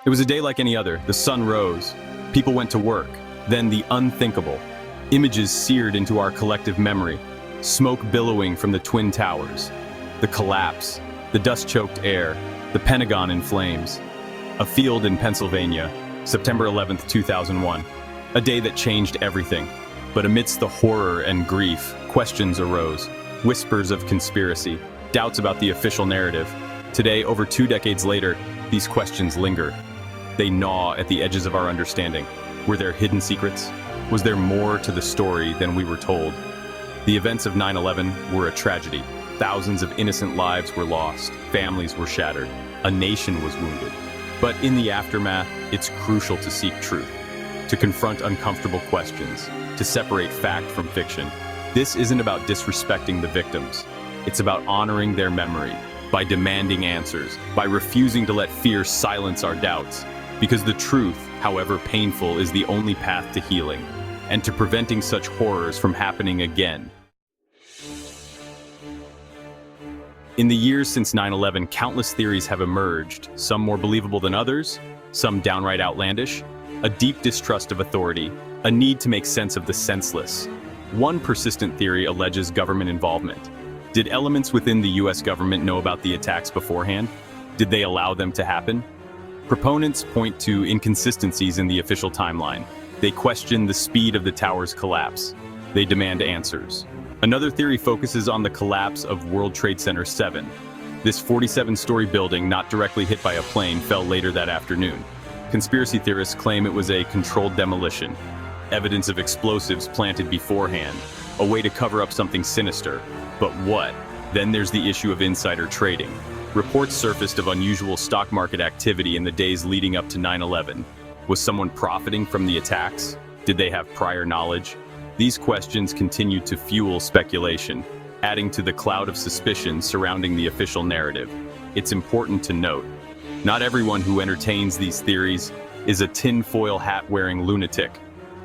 It was a day like any other. The sun rose. People went to work. Then the unthinkable. Images seared into our collective memory. Smoke billowing from the Twin Towers. The collapse. The dust-choked air. The Pentagon in flames. A field in Pennsylvania. September 11th, 2001. A day that changed everything. But amidst the horror and grief, questions arose. Whispers of conspiracy. Doubts about the official narrative. Today, over 2 decades later, these questions linger. They gnaw at the edges of our understanding. Were there hidden secrets? Was there more to the story than we were told? The events of 9/11 were a tragedy. Thousands of innocent lives were lost. Families were shattered. A nation was wounded. But in the aftermath, it's crucial to seek truth, to confront uncomfortable questions, to separate fact from fiction. This isn't about disrespecting the victims. It's about honoring their memory, by demanding answers, by refusing to let fear silence our doubts. Because the truth, however painful, is the only path to healing, and to preventing such horrors from happening again. In the years since 9/11, countless theories have emerged, some more believable than others, some downright outlandish, a deep distrust of authority, a need to make sense of the senseless. One persistent theory alleges government involvement. Did elements within the US government know about the attacks beforehand? Did they allow them to happen? Proponents point to inconsistencies in the official timeline. They question the speed of the tower's collapse. They demand answers. Another theory focuses on the collapse of World Trade Center 7. This 47-story building, not directly hit by a plane, fell later that afternoon. Conspiracy theorists claim it was a controlled demolition, evidence of explosives planted beforehand, a way to cover up something sinister. But what? Then there's the issue of insider trading. Reports surfaced of unusual stock market activity in the days leading up to 9/11. Was someone profiting from the attacks? Did they have prior knowledge? These questions continue to fuel speculation, adding to the cloud of suspicion surrounding the official narrative. It's important to note, not everyone who entertains these theories is a tinfoil hat-wearing lunatic.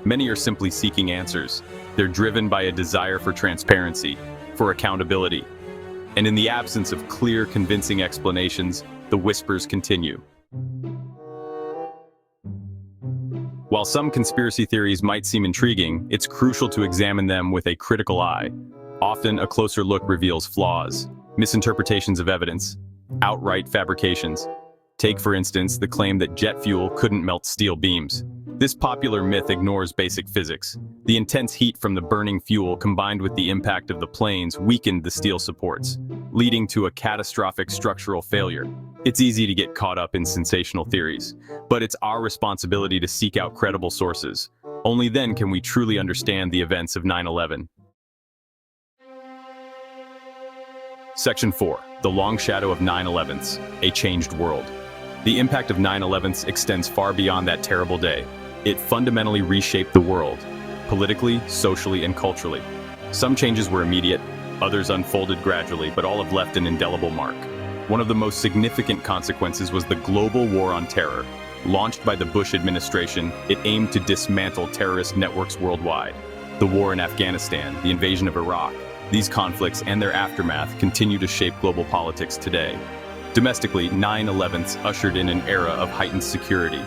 Many are simply seeking answers. They're driven by a desire for transparency, for accountability. And in the absence of clear, convincing explanations, the whispers continue. While some conspiracy theories might seem intriguing, it's crucial to examine them with a critical eye. Often, a closer look reveals flaws, misinterpretations of evidence, outright fabrications. Take, for instance, the claim that jet fuel couldn't melt steel beams. This popular myth ignores basic physics. The intense heat from the burning fuel combined with the impact of the planes weakened the steel supports, leading to a catastrophic structural failure. It's easy to get caught up in sensational theories, but it's our responsibility to seek out credible sources. Only then can we truly understand the events of 9/11. Section 4. The Long Shadow of 9/11's, A Changed World. The impact of 9/11 extends far beyond that terrible day. It fundamentally reshaped the world, politically, socially, and culturally. Some changes were immediate, others unfolded gradually, but all have left an indelible mark. One of the most significant consequences was the global war on terror. Launched by the Bush administration, it aimed to dismantle terrorist networks worldwide. The war in Afghanistan, the invasion of Iraq, these conflicts and their aftermath continue to shape global politics today. Domestically, 9/11 ushered in an era of heightened security.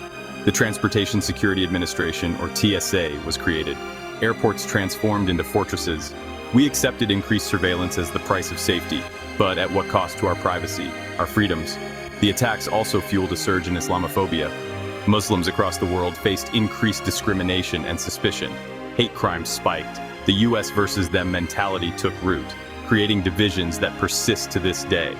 The Transportation Security Administration, or TSA, was created. Airports transformed into fortresses. We accepted increased surveillance as the price of safety, but at what cost to our privacy, our freedoms? The attacks also fueled a surge in Islamophobia. Muslims across the world faced increased discrimination and suspicion. Hate crimes spiked. The US versus them mentality took root, creating divisions that persist to this day.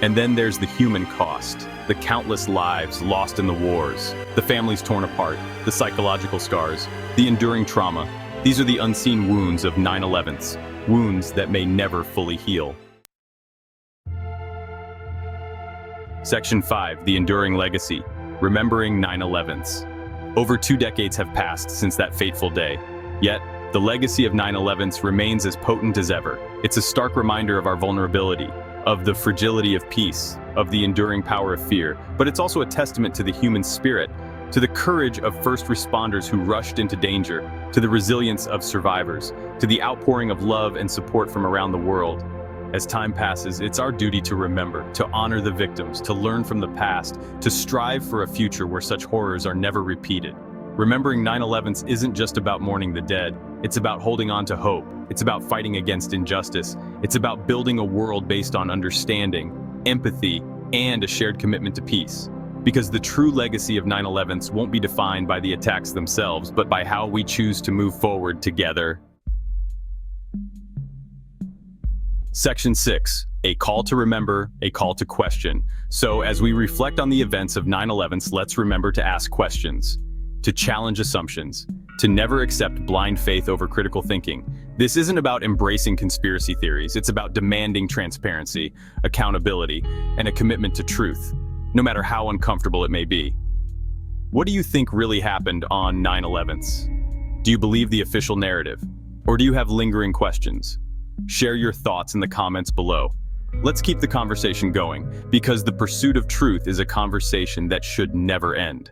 And then there's the human cost, the countless lives lost in the wars, the families torn apart, the psychological scars, the enduring trauma. These are the unseen wounds of 9/11's, wounds that may never fully heal. Section 5. The Enduring Legacy, Remembering 9/11's. Over 2 decades have passed since that fateful day. Yet, the legacy of 9/11's remains as potent as ever. It's a stark reminder of our vulnerability, of the fragility of peace, of the enduring power of fear, but it's also a testament to the human spirit, to the courage of first responders who rushed into danger, to the resilience of survivors, to the outpouring of love and support from around the world. As time passes, it's our duty to remember, to honor the victims, to learn from the past, to strive for a future where such horrors are never repeated. Remembering 9/11s isn't just about mourning the dead, it's about holding on to hope. It's about fighting against injustice. It's about building a world based on understanding, empathy, and a shared commitment to peace. Because the true legacy of 9/11s won't be defined by the attacks themselves, but by how we choose to move forward together. Section 6. A call to remember, a call to question. So as we reflect on the events of 9/11s, let's remember to ask questions, to challenge assumptions, to never accept blind faith over critical thinking. This isn't about embracing conspiracy theories, it's about demanding transparency, accountability, and a commitment to truth, no matter how uncomfortable it may be. What do you think really happened on 9/11s? Do you believe the official narrative? Or do you have lingering questions? Share your thoughts in the comments below. Let's keep the conversation going, because the pursuit of truth is a conversation that should never end.